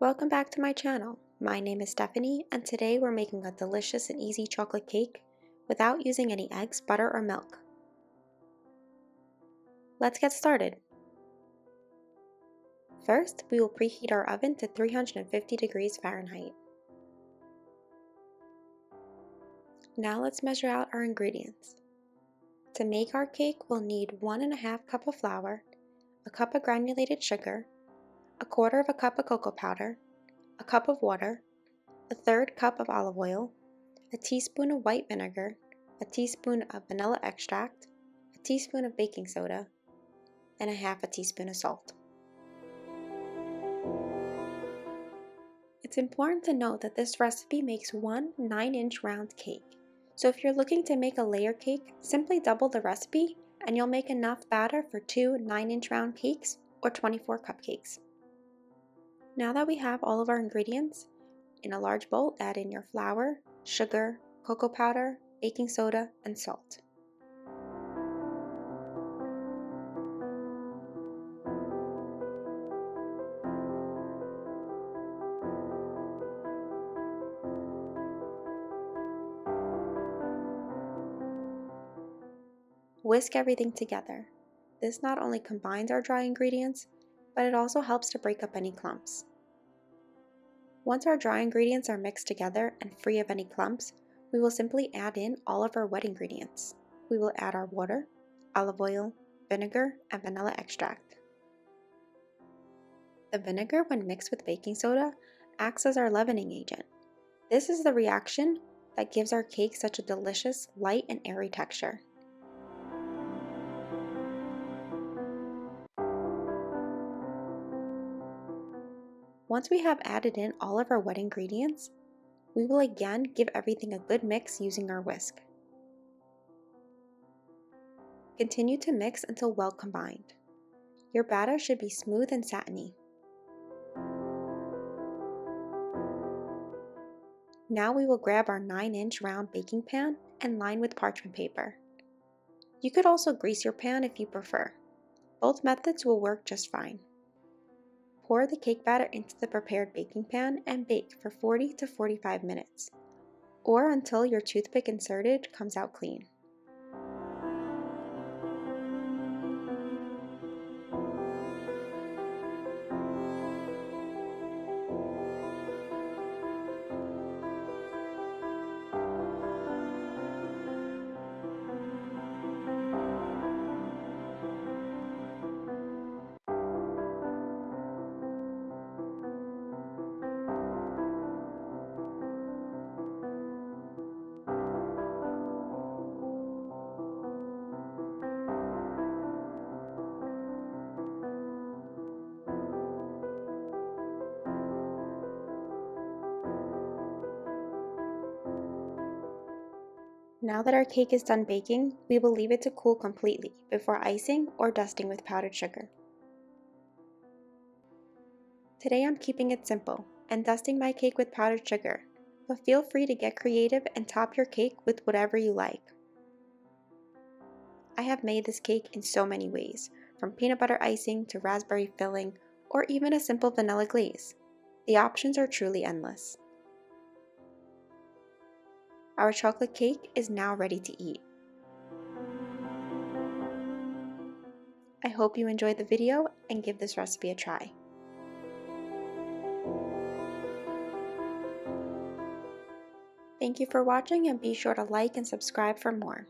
Welcome back to my channel. My name is Stephanie, and today we're making a delicious and easy chocolate cake without using any eggs, butter, or milk. Let's get started. First, we will preheat our oven to 350 degrees Fahrenheit. Now let's measure out our ingredients. To make our cake, we'll need 1½ cup of flour, a cup of granulated sugar, a quarter of a cup of cocoa powder, a cup of water, a third cup of olive oil, a teaspoon of white vinegar, a teaspoon of vanilla extract, a teaspoon of baking soda, and a half a teaspoon of salt. It's important to note that this recipe makes one 9-inch round cake. So if you're looking to make a layer cake, simply double the recipe and you'll make enough batter for two 9-inch round cakes or 24 cupcakes. Now that we have all of our ingredients, in a large bowl, add in your flour, sugar, cocoa powder, baking soda, and salt. Whisk everything together. This not only combines our dry ingredients, but it also helps to break up any clumps. Once our dry ingredients are mixed together and free of any clumps, we will simply add in all of our wet ingredients. We will add our water, olive oil, vinegar, and vanilla extract. The vinegar, when mixed with baking soda, acts as our leavening agent. This is the reaction that gives our cake such a delicious, light, and airy texture. Once we have added in all of our wet ingredients, we will again give everything a good mix using our whisk. Continue to mix until well combined. Your batter should be smooth and satiny. Now we will grab our 9-inch round baking pan and line with parchment paper. You could also grease your pan if you prefer. Both methods will work just fine. Pour the cake batter into the prepared baking pan and bake for 40 to 45 minutes, or until your toothpick inserted comes out clean. Now that our cake is done baking, we will leave it to cool completely before icing or dusting with powdered sugar. Today I'm keeping it simple and dusting my cake with powdered sugar, but feel free to get creative and top your cake with whatever you like. I have made this cake in so many ways, from peanut butter icing to raspberry filling or even a simple vanilla glaze. The options are truly endless. Our chocolate cake is now ready to eat. I hope you enjoyed the video and give this recipe a try. Thank you for watching, and be sure to like and subscribe for more.